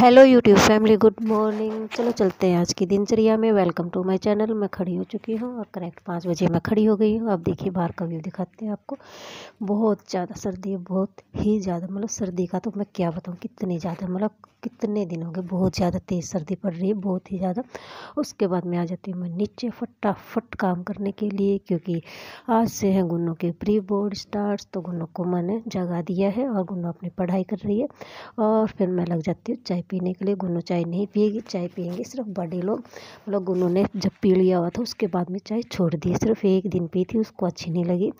Hello YouTube family, good morning. चलो चलते हैं आज की दिनचर्या में। Welcome to my channel. मैं खड़ी हो चुकी हूँ और करेक्ट 5 बजे मैं खड़ी हो गई हूँ। अब देखिए बाहर का व्यू दिखाते हैं आपको। बहुत ज़्यादा सर्दी है, बहुत ही ज़्यादा। मतलब सर्दी का तो मैं क्या बताऊँ, कितनी ज़्यादा, मतलब कितने दिन हो गए बहुत ज़्यादा तेज़ सर्दी पड़ रही है, बहुत ही ज़्यादा। उसके बाद मैं आ जाती हूँ मैं नीचे फटाफट काम करने के लिए, क्योंकि आज से है गुन्नू के प्री बोर्ड स्टार्ट। तो गुन्नू को मैंने जगा दिया है और गुन्नू अपनी पढ़ाई कर रही है। और फिर मैं लग जाती हूँ चाय पीने के लिए। गुन्नू चाय नहीं पिएगी, चाय पियेंगे सिर्फ बड़े लोग। मतलब गुन्नू ने जब पी लिया हुआ था उसके बाद में चाय छोड़ दी। सिर्फ एक दिन पी थी, उसको अच्छी नहीं लगी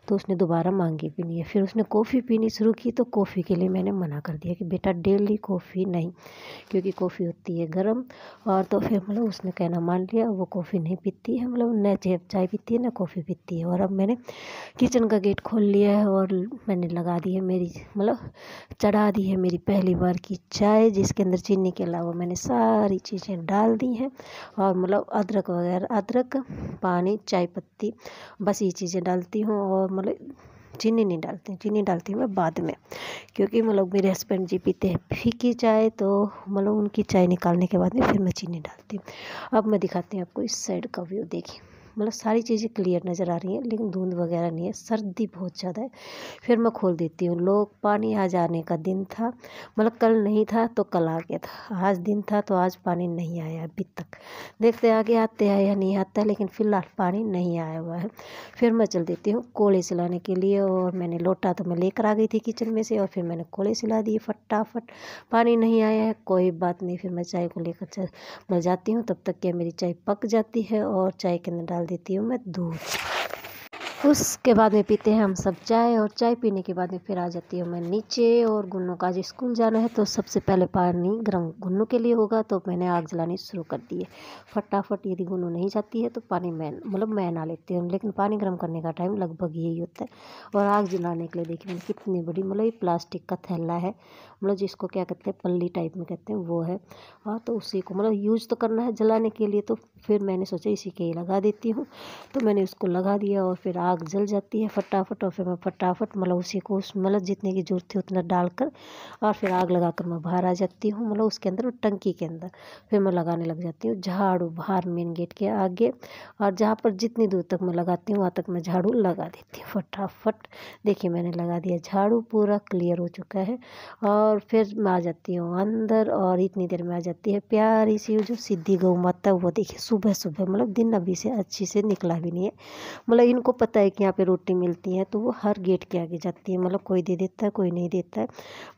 तो उसने दोबारा मांगी भी नहीं है। फिर उसने कॉफ़ी पीनी शुरू की तो कॉफ़ी के लिए मैंने मना कर दिया कि बेटा डेली कॉफ़ी नहीं, क्योंकि कॉफ़ी होती है गर्म। और तो फिर मतलब उसने कहना मान लिया, वो कॉफ़ी नहीं पीती है। मतलब न चाय पीती है न कॉफ़ी पीती है। और अब मैंने किचन का गेट खोल लिया है और मैंने लगा दी है मेरी, मतलब चढ़ा दी है मेरी पहली बार की चाय, जिसके अंदर चीनी के अलावा मैंने सारी चीज़ें डाल दी हैं। और मतलब अदरक वगैरह, अदरक, पानी, चाय पत्ती, बस ये चीज़ें डालती हूँ। और मतलब चीनी नहीं डालती, चीनी डालती हूँ मैं बाद में, क्योंकि मतलब मेरे हस्बैंड जी पीते हैं फीकी चाय। तो मतलब उनकी चाय निकालने के बाद में फिर मैं चीनी डालती हूँ। अब मैं दिखाती हूँ आपको इस साइड का व्यू। देखिए मतलब सारी चीज़ें क्लियर नज़र आ रही हैं, लेकिन धुंध वगैरह नहीं है। सर्दी बहुत ज़्यादा है। फिर मैं खोल देती हूँ। लोग पानी आ जाने का दिन था, मतलब कल नहीं था तो कल आ गया था। आज दिन था तो आज पानी नहीं आया अभी तक। देखते आगे आते हैं या नहीं आता, लेकिन फ़िलहाल पानी नहीं आया हुआ है। फिर मैं चल देती हूँ कोले सिलाने के लिए। और मैंने लोटा तो मैं लेकर आ गई थी किचन में से, और फिर मैंने कोले सिला दिए फटाफट। पानी नहीं आया है, कोई बात नहीं। फिर मैं चाय को लेकर मैं जाती हूँ। तब तक क्या मेरी चाय पक जाती है और चाय के अंदर डाल देती हूँ मैं दूध। उसके बाद में पीते हैं हम सब चाय। और चाय पीने के बाद में फिर आ जाती हूँ मैं नीचे। और गुन्नू का आज स्कूल जाना है तो सबसे पहले पानी गर्म गुन्नू के लिए होगा, तो मैंने आग जलानी शुरू कर दी है फटाफट। यदि गुन्नू नहीं जाती है तो पानी मैं ना लेती हूँ, लेकिन पानी गर्म करने का टाइम लगभग यही होता है। और आग जलाने के लिए देखिए मैंने कितनी बड़ी, मतलब ये प्लास्टिक का थैला है, मतलब जिसको क्या कहते हैं पल्ली टाइप में कहते हैं, वो है। और तो उसी को मतलब यूज़ तो करना है जलाने के लिए, तो फिर मैंने सोचा इसी के ही लगा देती हूँ। तो मैंने उसको लगा दिया और फिर आग जल जाती है फटाफट। और फिर मैं फटाफट मतलब उसी को मतलब जितने की ज़रूरत थी उतना डालकर और फिर आग लगाकर मैं बाहर आ जाती हूँ, मतलब उसके अंदर टंकी के अंदर। फिर मैं लगाने लग जाती हूँ झाड़ू बाहर मेन गेट के आगे। और जहाँ पर जितनी दूर तक मैं लगाती हूँ वहाँ तक मैं झाड़ू लगा देती हूँ फटाफट। देखिए मैंने लगा दिया झाड़ू, पूरा क्लियर हो चुका है। और फिर मैं आ जाती हूँ अंदर और इतनी देर में आ जाती है प्यारी सी जो सिद्धि गौ माता। वो देखिए सुबह सुबह, मतलब दिन अभी से अच्छी से निकला भी नहीं है। मतलब इनको पता है कि यहाँ पे रोटी मिलती है तो वो हर गेट के आगे जाती है। मतलब कोई दे देता है, कोई नहीं देता है।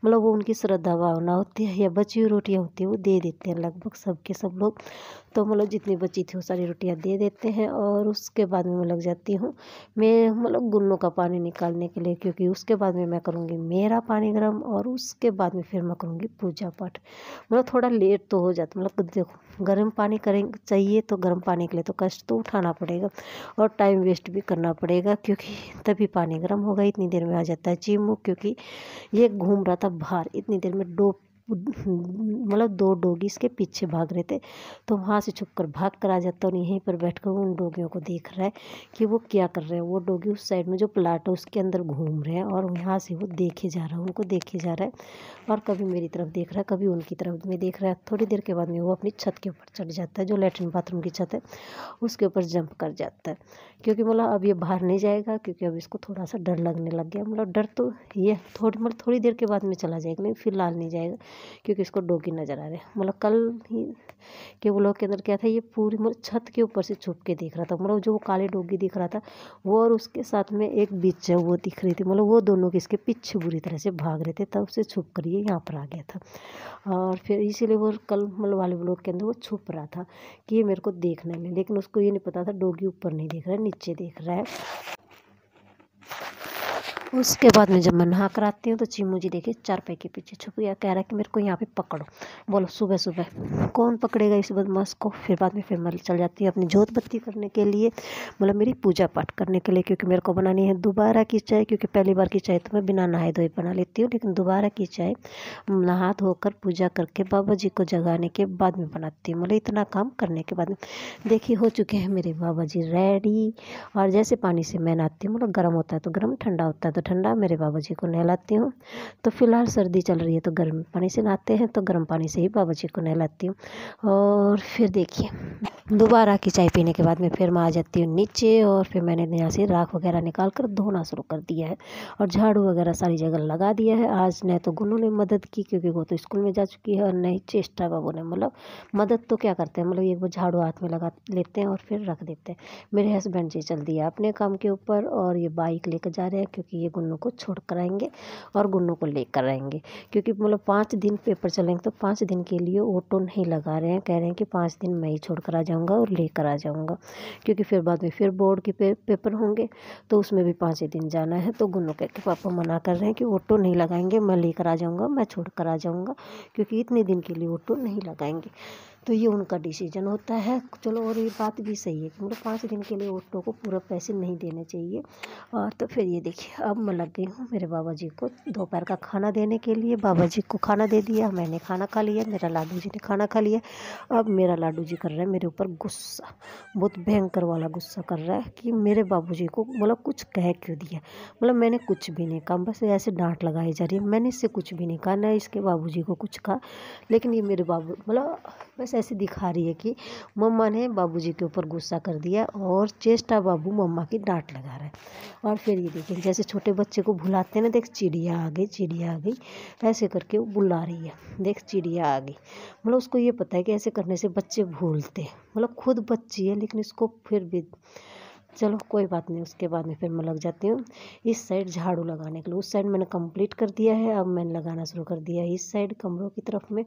मतलब वो उनकी श्रद्धा भावना होती है, या बची हुई रोटियाँ होती है वो दे देते हैं लगभग सब के सब लोग। तो मतलब जितनी बची थी वो सारी रोटियाँ दे देते हैं। और उसके बाद में मैं लग जाती हूँ मैं मतलब गुन्नों का पानी निकालने के लिए, क्योंकि उसके बाद में मैं करूँगी मेरा पानी गर्म। और उसके बाद में फिर मैं करूँगी पूजा पाठ। मतलब थोड़ा लेट तो हो जाता, मतलब देखो गर्म पानी करेंगे चाहिए तो गर्म पानी के लिए तो कष्ट तो उठाना पड़ेगा और टाइम वेस्ट भी करना पड़ेगा, क्योंकि तभी पानी गर्म होगा। इतनी देर में आ जाता है चीमू, क्योंकि ये घूम रहा था बाहर इतनी देर में। मतलब 2 डॉगी इसके पीछे भाग रहे थे, तो वहाँ से छुप कर भाग कर आ जाता और यहीं पर बैठकर उन डॉगियों को देख रहा है कि वो क्या कर रहे हैं। वो डॉगी उस साइड में जो प्लाट है उसके अंदर घूम रहे हैं और यहाँ से वो देखे जा रहा है, उनको देखे जा रहा है। और कभी मेरी तरफ देख रहा है, कभी उनकी तरफ में देख रहा है। थोड़ी देर के बाद में वो अपनी छत के ऊपर चढ़ जाता है, जो लेटरिन बाथरूम की छत है उसके ऊपर जंप कर जाता है। क्योंकि मतलब अब ये बाहर नहीं जाएगा, क्योंकि अब इसको थोड़ा सा डर लगने लग गया। मतलब डर तो ये थोड़ी देर के बाद में चला जाएगा, लेकिन फिलहाल नहीं जाएगा, क्योंकि इसको डॉगी नज़र आ रहे हैं। मतलब कल ही के व्लॉग के अंदर क्या था, ये पूरी मतलब छत के ऊपर से छुप के देख रहा था। मतलब जो वो काले डॉगी दिख रहा था वो, और उसके साथ में एक बिच्चा वो दिख रही थी। मतलब वो दोनों के इसके पीछे बुरी तरह से भाग रहे थे, तब से छुप कर ये यहाँ पर आ गया था। और फिर इसीलिए वो कल मतलब वाले व्लॉग के अंदर वो छुप रहा था कि ये मेरे को देखना नहीं, लेकिन उसको ये नहीं पता था डॉगी ऊपर नहीं देख रहा है, नीचे देख रहा है। उसके बाद में जब मैं नहा कर आती हूँ तो चीमू जी देखिए चारपाई के पीछे छुप गया, कह रहा है कि मेरे को यहाँ पे पकड़ो। बोलो सुबह सुबह कौन पकड़ेगा इस बदमाश को। फिर बाद में फिर मैं चल जाती हूँ अपनी जोत बत्ती करने के लिए, मतलब मेरी पूजा पाठ करने के लिए, क्योंकि मेरे को बनानी है दोबारा की चाय। क्योंकि पहली बार की चाय तो मैं बिना नहाए धोए बना लेती हूँ, लेकिन दोबारा की चाय नहा धोकर पूजा करके बाबा जी को जगाने के बाद में बनाती हूँ। मतलब इतना काम करने के बाद में देखिए हो चुके हैं मेरे बाबा जी रेडी। और जैसे पानी से मैं नहाती हूँ, मतलब गर्म होता है तो गर्म, ठंडा होता है तो ठंडा, मेरे बाबा जी को नहलाती हूँ। तो फिलहाल सर्दी चल रही है तो गर्म पानी से नहाते हैं, तो गर्म पानी से ही बाबा जी को नहलाती हूँ। और फिर देखिए दोबारा की चाय पीने के बाद में फिर मैं आ जाती हूँ नीचे, और फिर मैंने यहाँ से राख वगैरह निकाल कर धोना शुरू कर दिया है और झाड़ू वगैरह सारी जगह लगा दिया है। आज न तो गुन्नू ने मदद की क्योंकि वो तो स्कूल में जा चुकी है, और नहीं चेष्टा बाबू ने। मतलब मदद तो क्या करते हैं, मतलब एक बार झाड़ू हाथ में लगा लेते हैं और फिर रख देते हैं। मेरे हस्बैंड जी चल दिया अपने काम के ऊपर, और ये बाइक लेकर जा रहे हैं क्योंकि ये गुन्नू को छोड़ कर आएंगे और गुन्नू को लेकर आएंगे। क्योंकि मतलब 5 दिन पेपर चलेंगे तो 5 दिन के लिए ऑटो नहीं लगा रहे हैं, कह रहे हैं कि 5 दिन मैं ही छोड़ कर आ जाऊँगा और लेकर आ जाऊँगा, क्योंकि फिर बाद में फिर बोर्ड के पेपर होंगे तो उसमें भी 5 ही दिन जाना है। तो गुन्नू कह के पापा मना कर रहे हैं कि ऑटो नहीं लगाएंगे, मैं लेकर आ जाऊँगा, मैं छोड़ कर आ जाऊँगा, क्योंकि इतने दिन के लिए ऑटो नहीं लगाएंगे। तो ये उनका डिसीजन होता है। चलो, और ये बात भी सही है कि मतलब 5 दिन के लिए ऑटो को पूरा पैसे नहीं देने चाहिए। और तो फिर ये देखिए अब मैं लग गई हूँ मेरे बाबा जी को दोपहर का खाना देने के लिए। बाबा जी को खाना दे दिया, मैंने खाना खा लिया, मेरा लाडू जी ने खाना खा लिया। अब मेरा लाडू जी कर रहा है मेरे ऊपर गुस्सा, बहुत भयंकर वाला गुस्सा कर रहा है कि मेरे बाबू जी को मतलब कुछ कह क्यों दिया। मतलब मैंने कुछ भी नहीं कहा, बस ऐसे डांट लगाई जा रही है। मैंने इससे कुछ भी नहीं कहा, ना इसके बाबू जी को कुछ कहा, लेकिन ये मेरे बाबू मतलब बस ऐसे दिखा रही है कि मम्मा ने बाबूजी के ऊपर गुस्सा कर दिया और चेष्टा बाबू मम्मा की डांट लगा रहा है। और फिर ये देखिए जैसे छोटे बच्चे को बुलाते हैं ना, देख चिड़िया आ गई, चिड़िया आ गई, ऐसे करके वो बुला रही है, देख चिड़िया आ गई। मतलब उसको ये पता है कि ऐसे करने से बच्चे भूलते हैं, मतलब खुद बच्ची है लेकिन इसको फिर भी चलो कोई बात नहीं। उसके बाद में फिर मैं लग जाती हूँ इस साइड झाड़ू लगाने के लिए। उस साइड मैंने कंप्लीट कर दिया है, अब मैंने लगाना शुरू कर दिया है इस साइड कमरों की तरफ में।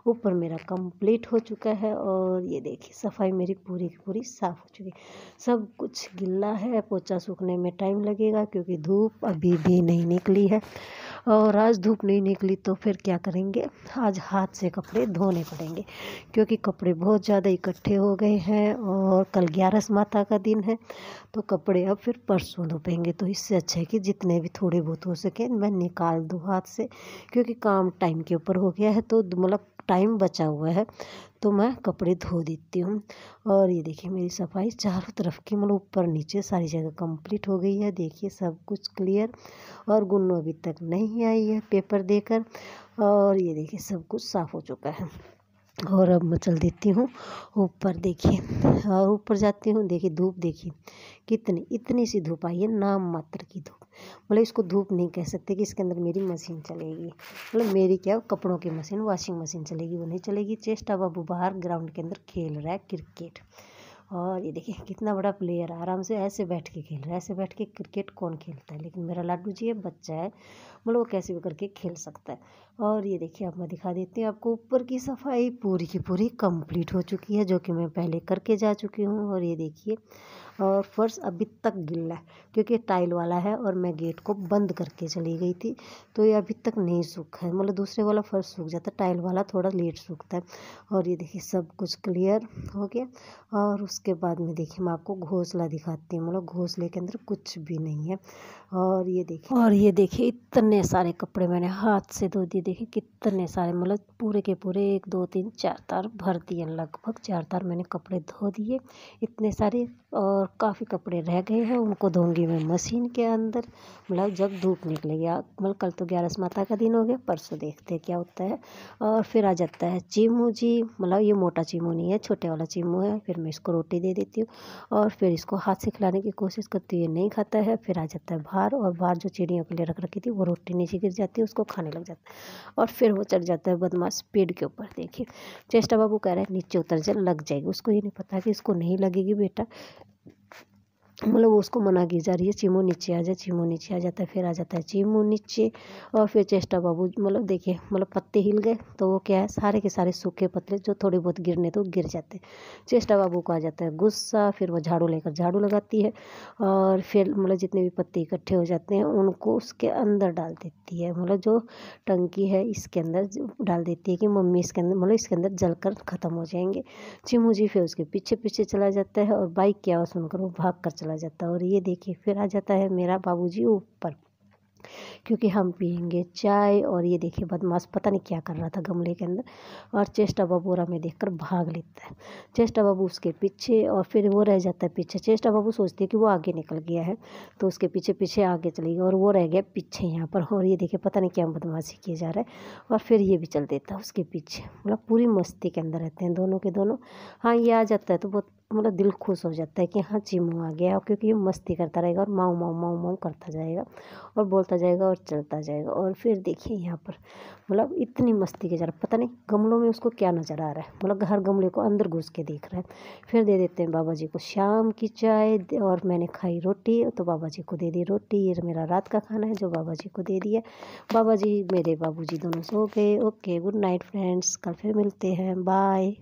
ऊपर मेरा कंप्लीट हो चुका है, और ये देखिए सफाई मेरी पूरी की पूरी साफ़ हो चुकी है। सब कुछ गिल्ला है, पोछा सूखने में टाइम लगेगा क्योंकि धूप अभी भी नहीं निकली है। और आज धूप नहीं निकली तो फिर क्या करेंगे, आज हाथ से कपड़े धोने पड़ेंगे क्योंकि कपड़े बहुत ज़्यादा इकट्ठे हो गए हैं। और कल 11 माता का दिन है तो कपड़े अब फिर परसों धोपेंगे। तो इससे अच्छा है कि जितने भी थोड़े बहुत हो सके मैं निकाल दूँ हाथ से, क्योंकि काम टाइम के ऊपर हो गया है तो मतलब टाइम बचा हुआ है तो मैं कपड़े धो देती हूँ। और ये देखिए मेरी सफाई चारों तरफ की मतलब ऊपर नीचे सारी जगह कंप्लीट हो गई है। देखिए सब कुछ क्लियर, और गुन्नू अभी तक नहीं आई है पेपर देकर। और ये देखिए सब कुछ साफ़ हो चुका है। और अब मैं चल देती हूँ ऊपर, देखिए और ऊपर जाती हूँ, देखिए धूप देखिए कितनी, इतनी सी धूप आई है, नाम मात्र की धूप। मतलब इसको धूप नहीं कह सकते कि इसके अंदर मेरी मशीन चलेगी, मतलब मेरी क्या कपड़ों की मशीन, वॉशिंग मशीन चलेगी, वो नहीं चलेगी। चेष्टा बाबू बाहर ग्राउंड के अंदर खेल रहा है क्रिकेट। और ये देखिए कितना बड़ा प्लेयर आराम से ऐसे बैठ के खेल रहा है। ऐसे बैठ के क्रिकेट कौन खेलता है, लेकिन मेरा लाडू जी है, बच्चा है, मतलब वो कैसे भी करके खेल सकता है। और ये देखिए अब मैं दिखा देती हूँ आपको, ऊपर की सफाई पूरी की पूरी कंप्लीट हो चुकी है, जो कि मैं पहले करके जा चुकी हूँ। और ये देखिए और फर्श अभी तक गीला है क्योंकि टाइल वाला है और मैं गेट को बंद करके चली गई थी, तो ये अभी तक नहीं सूखा है। मतलब दूसरे वाला फर्श सूख जाता है, टाइल वाला थोड़ा लेट सूखता है। और ये देखिए सब कुछ क्लियर हो गया। और उसके बाद में देखिए मैं आपको घोंसला दिखाती हूँ, मतलब घोंसले के अंदर कुछ भी नहीं है। और ये देखिए इतने सारे कपड़े मैंने हाथ से धो दिए। देखिए कितने सारे, मतलब पूरे के पूरे 1 2 3 4 तार भर दिए, लगभग 4 तार मैंने कपड़े धो दिए, इतने सारे। और काफ़ी कपड़े रह गए हैं, उनको धोंगी मैं मशीन के अंदर, मतलब जब धूप निकलेगी। मतलब कल तो 11 माता का दिन हो गया, परसों देखते हैं क्या होता है। और फिर आ जाता है चीमू जी, मतलब ये मोटा चीमू नहीं है, छोटे वाला चीमू है। फिर मैं इसको रोटी दे देती हूँ और फिर इसको हाथ से खिलाने की कोशिश करती हूँ, ये नहीं खाता है। फिर आ जाता है बाहर, और बाहर जो चिड़ियों के लिए रख रखी थी वो रोटी नीचे गिर जाती है, उसको खाने लग जाता है। और फिर वो चढ़ जाता है बदमाश पेड़ के ऊपर। देखिए चेष्टा बाबू कह रहा है नीचे उतर जा, लग जाएगी। उसको ये नहीं पता कि इसको नहीं लगेगी बेटा, मतलब वो उसको मना की जा रही है, चीमू नीचे आ जा, चीमू नीचे आ जाता है। फिर आ जाता है चीमू नीचे, और फिर चेष्टा बाबू मतलब देखिए मतलब पत्ते हिल गए तो वो क्या है, सारे के सारे सूखे पत्ते जो थोड़े बहुत गिरने तो गिर जाते हैं। चेष्टा बाबू को आ जाता है गुस्सा, फिर वो झाड़ू लेकर झाड़ू लगाती है, और फिर मतलब जितने भी पत्ते इकट्ठे हो जाते हैं उनको उसके अंदर डाल देती है, मतलब जो टंकी है इसके अंदर डाल देती है कि मम्मी इसके अंदर, मतलब इसके अंदर जलकर ख़त्म हो जाएंगे। चिमू जी फिर उसके पीछे पीछे चला जाता है और बाइक की आवाज़ सुनकर वो भाग कर चला जाता है। और ये देखिए फिर आ जाता है मेरा बाबूजी ऊपर, क्योंकि हम पियेंगे चाय। और ये देखिए बदमाश पता नहीं क्या कर रहा था गमले के अंदर, और चेस्टा बाबू हमें देखकर भाग लेता है। चेस्टा बाबू उसके पीछे, और फिर वो रह जाता है पीछे। चेस्टा बाबू सोचती है कि वो आगे निकल गया है, तो उसके पीछे पीछे आगे चली गई और वो रह गया पीछे यहाँ पर। और ये देखिए पता नहीं क्या बदमाशी किया जा रहा है, और फिर ये भी चल देता है उसके पीछे। मतलब पूरी मस्ती के अंदर रहते हैं दोनों के दोनों। हाँ, ये आ जाता है तो बहुत मतलब दिल खुश हो जाता है कि हाँ चीमू आ गया, क्योंकि ये मस्ती करता रहेगा और माऊ माऊ माऊ माऊ करता जाएगा और बोलता जाएगा और चलता जाएगा। और फिर देखिए यहाँ पर मतलब इतनी मस्ती के जा रहा, पता नहीं गमलों में उसको क्या नज़र आ रहा है, मतलब हर गमले को अंदर घुस के देख रहा है। फिर दे देते हैं बाबा जी को शाम की चाय, और मैंने खाई रोटी तो बाबा जी को दे दी रोटी। ये मेरा रात का खाना है जो बाबा जी को दे दिया। बाबा जी मेरे बाबू जी दोनों सो गए। ओके, गुड नाइट फ्रेंड्स, कल फिर मिलते हैं, बाय।